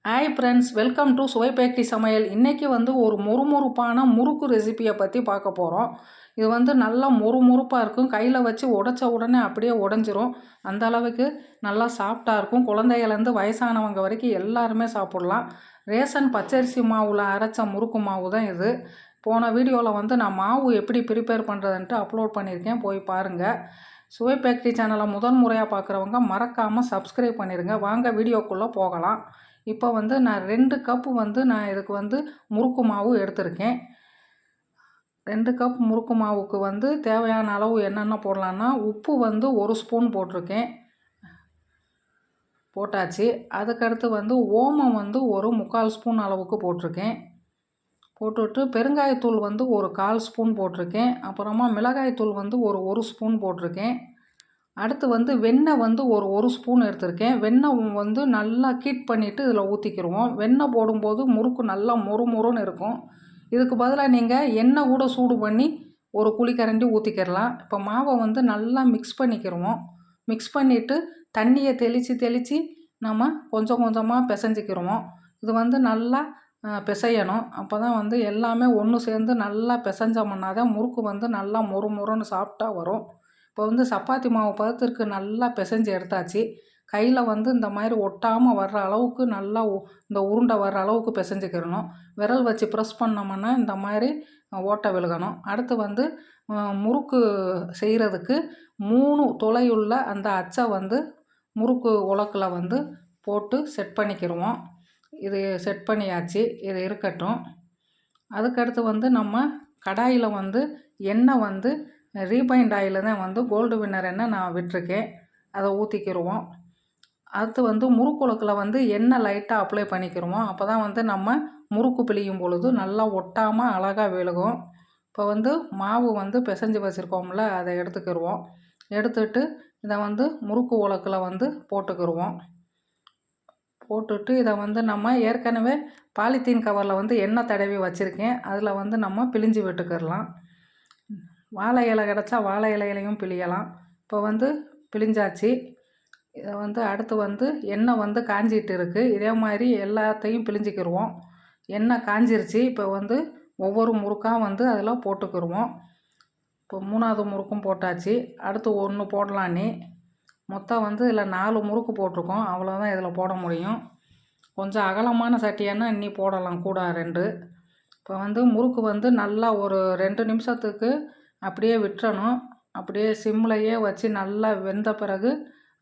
Hi friends, welcome to சுவை bakery சமையல். இன்றைக்கி ஒரு மொறுமொறுப்பான முறுக்கு ரெசிப்பியை பற்றி பார்க்க போகிறோம். இது நல்லா மொறுமொறுப்பாக இருக்கும். கையில் வச்சு உடைச்ச உடனே அப்படியே உடஞ்சிரும். அந்த அளவுக்கு நல்லா சாஃப்டாக இருக்கும். குழந்தைகள்லேருந்து வயசானவங்க வரைக்கும் எல்லாருமே சாப்பிட்லாம். ரேஷன் பச்சரிசி மாவில் அரைச்ச முறுக்கு மாவு தான் இது. போன வீடியோவில் நான் மாவு எப்படி ப்ரிப்பேர் பண்ணுறதுன்ட்டு அப்லோட் பண்ணியிருக்கேன், போய் பாருங்கள். சுவை பேக்கரி சேனலை முதன் முறையாக பார்க்குறவங்க மறக்காமல் சப்ஸ்கிரைப் பண்ணிடுங்க. வாங்க வீடியோக்குள்ளே போகலாம். இப்போ நான் 2 கப்பு நான் இதுக்கு முறுக்கு மாவு எடுத்திருக்கேன். 2 கப் முறுக்கு மாவுக்கு தேவையான அளவு என்னென்ன போடலான்னா, உப்பு 1 ஸ்பூன் போட்டிருக்கேன், போட்டாச்சு. அதுக்கடுத்து ஓமம் ஒரு 3/4 ஸ்பூன் அளவுக்கு போட்டிருக்கேன். போட்டுவிட்டு பெருங்காயத்தூள் 1/4 ஸ்பூன் போட்டிருக்கேன். அப்புறமா மிளகாய்த்தூள் 1 ஸ்பூன் போட்டிருக்கேன். அடுத்து வெண்ணெய் ஒரு ஸ்பூன் எடுத்திருக்கேன். வெண்ணெய் நல்லா ஹீட் பண்ணிவிட்டு இதில் ஊற்றிக்கிடுவோம். வெண்ணெய் போடும்போது முறுக்கு நல்லா மொறுமொறுன்னு இருக்கும். இதுக்கு பதிலாக நீங்கள் எண்ணெய் கூட சூடு பண்ணி ஒரு குழிக்கரண்டி ஊற்றிக்கிடலாம். இப்போ மாவை நல்லா மிக்ஸ் பண்ணிக்கிடுவோம். மிக்ஸ் பண்ணிவிட்டு தண்ணியை தெளித்து நம்ம கொஞ்சம் கொஞ்சமாக பிசைஞ்சிக்கிடுவோம். இது நல்லா பிசையணும். அப்போ தான் எல்லாமே ஒன்று சேர்ந்து நல்லா பிசைஞ்சோம்னா தான் முறுக்கு நல்லா மொறுமொறுன்னு சாஃப்டாக வரும். இப்போ சப்பாத்தி மாவு பதத்திற்கு நல்லா பிசைஞ்சு எடுத்தாச்சு. கையில் இந்த மாதிரி ஒட்டாமல் வர்ற அளவுக்கு நல்லா இந்த உருண்டை வர்ற அளவுக்கு பிசைஞ்சிக்கிடணும். விரல் வச்சு ப்ரெஸ் பண்ணோம்னா இந்த மாதிரி ஓட்டை விழுகணும். அடுத்து முறுக்கு செய்கிறதுக்கு 3 துளையுள்ள அந்த அச்சை முறுக்கு உலக்கில் போட்டு செட் பண்ணிக்கிடுவோம். இது செட் பண்ணியாச்சு, இது இருக்கட்டும். அதுக்கடுத்து நம்ம கடாயில் எண்ணெய் ரீபைண்ட் ஆயில் தான் கோல்டு வின்னர் எண்ணெய் நான் விட்டுருக்கேன். அதை ஊற்றிக்கிடுவோம். அடுத்து முறுக்கு உலக்கில் எண்ணெய் லைட்டாக அப்ளை பண்ணிக்கிடுவோம். அப்போ தான் நம்ம முறுக்கு பிழியும் பொழுது நல்லா ஒட்டாமல் அழகாக விழுகும். இப்போ மாவு பிசைஞ்சு வச்சுருக்கோம்ல, அதை எடுத்துக்கிடுவோம். எடுத்துட்டு இதை முறுக்கு உலக்கில் போட்டுக்கிடுவோம். போட்டுட்டு இதை நம்ம ஏற்கனவே பாலித்தீன் கவரில் எண்ணெய் தடவி வச்சுருக்கேன். அதில் நம்ம பிழிஞ்சு விட்டுக்கிடலாம். வாழை இலை கிடச்சா வாழை இலையிலையும் பிழியலாம். இப்போ பிழிஞ்சாச்சு. இதை அடுத்து எண்ணெய் காஞ்சிட்டு இருக்குது. இதே மாதிரி எல்லாத்தையும் பிழிஞ்சிக்கிடுவோம். எண்ணெய் காஞ்சிருச்சு. இப்போ ஒவ்வொரு முறுக்காக அதில் போட்டுக்கிடுவோம். இப்போ 3வது முறுக்கும் போட்டாச்சு. அடுத்து 1 போடலான்னு மொத்தம் இதில் 4 முறுக்கு போட்டிருக்கோம். அவ்வளோதான் இதில் போட முடியும். கொஞ்சம் அகலமான சட்டியானா இன்னி போடலாம், கூட 2. இப்போ முறுக்கு நல்லா ஒரு 2 நிமிஷத்துக்கு அப்படியே விட்டுறணும். அப்படியே சிம்லையே வச்சு நல்லா வெந்த பிறகு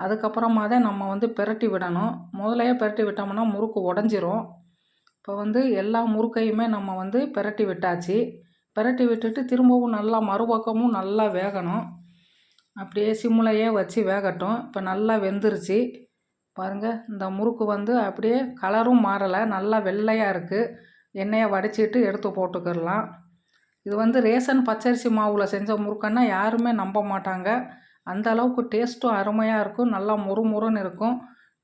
அதுக்கப்புறமா தான் நம்ம பிரட்டி விடணும். முதலையே பிரட்டி விட்டோம்னா முறுக்கு உடஞ்சிரும். இப்போ எல்லா முறுக்கையுமே நம்ம பிரட்டி விட்டாச்சு. பிரட்டி விட்டுட்டு திரும்பவும் நல்லா மறுபக்கமும் நல்லா வேகணும். அப்படியே சிம்லையே வச்சு வேகட்டும். இப்போ நல்லா வெந்துருச்சு பாருங்கள். இந்த முறுக்கு அப்படியே கலரும் மாறலை, நல்லா வெள்ளையாக இருக்குது. எண்ணெயை வடிச்சிட்டு எடுத்து போட்டுக்கிடலாம். இது ரேஷன் பச்சரிசி மாவில் செஞ்ச முறுக்குன்னா யாருமே நம்ப மாட்டாங்க. அந்த அளவுக்கு டேஸ்ட்டும் அருமையாக இருக்கும். நல்லா மொறுமொறுன்னு இருக்கும்.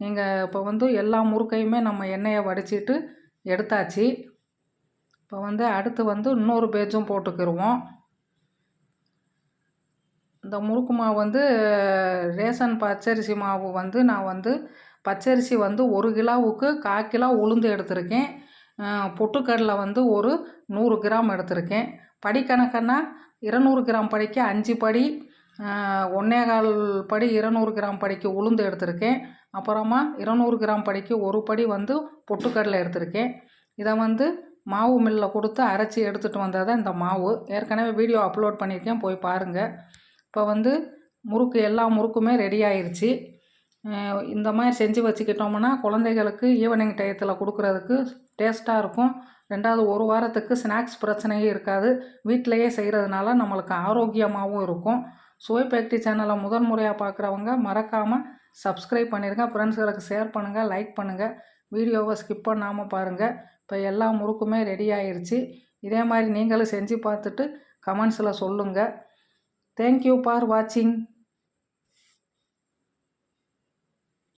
நீங்கள் இப்போ எல்லா முறுக்கையுமே நம்ம எண்ணெயை வடிச்சிட்டு எடுத்தாச்சு. இப்போ அடுத்து இன்னொரு பேஜும் போட்டுக்கிடுவோம். இந்த முறுக்கு மாவு ரேஷன் பச்சரிசி மாவு நான் பச்சரிசி 1 கிலோவுக்கு 1/4 கிலோ உளுந்து எடுத்திருக்கேன். பொட்டுக்கடலை ஒரு 100 கிராம் எடுத்திருக்கேன். படிக்கணக்குன்னா 200 கிராம் படிக்கு 5 படி, 1/4 படி 200 கிராம் படிக்கு உளுந்து எடுத்திருக்கேன். அப்புறமா 200 கிராம் படிக்கு 1 படி பொட்டுக்கடலை எடுத்திருக்கேன். இதை மாவு மில்லில் கொடுத்து அரைச்சி எடுத்துகிட்டு வந்தால் தான் இந்த மாவு. ஏற்கனவே வீடியோ அப்லோட் பண்ணியிருக்கேன், போய் பாருங்கள். இப்போ முறுக்கு எல்லா முறுக்குமே ரெடி ஆயிடுச்சு. இந்த மாதிரி செஞ்சு வச்சுக்கிட்டோம்னா குழந்தைகளுக்கு ஈவினிங் டயத்தில் கொடுக்குறதுக்கு டேஸ்ட்டாக இருக்கும். 2வது 1 வாரத்துக்கு ஸ்நாக்ஸ் பிரச்சனையே இருக்காது. வீட்டிலையே செய்கிறதுனால நம்மளுக்கு ஆரோக்கியமாகவும் இருக்கும். சுவை பேக்கரி சேனலை முதன் முறையாக பார்க்குறவங்க மறக்காமல் சப்ஸ்கிரைப் பண்ணிடுங்க. ஃப்ரெண்ட்ஸ்களுக்கு ஷேர் பண்ணுங்கள், லைக் பண்ணுங்கள். வீடியோவை ஸ்கிப் பண்ணாமல் பாருங்கள். இப்போ எல்லா முறுக்குமே ரெடி ஆயிடுச்சு. இதே மாதிரி நீங்களும் செஞ்சு பார்த்துட்டு கமெண்ட்ஸில் சொல்லுங்கள். தேங்க்யூ ஃபார் வாட்சிங்.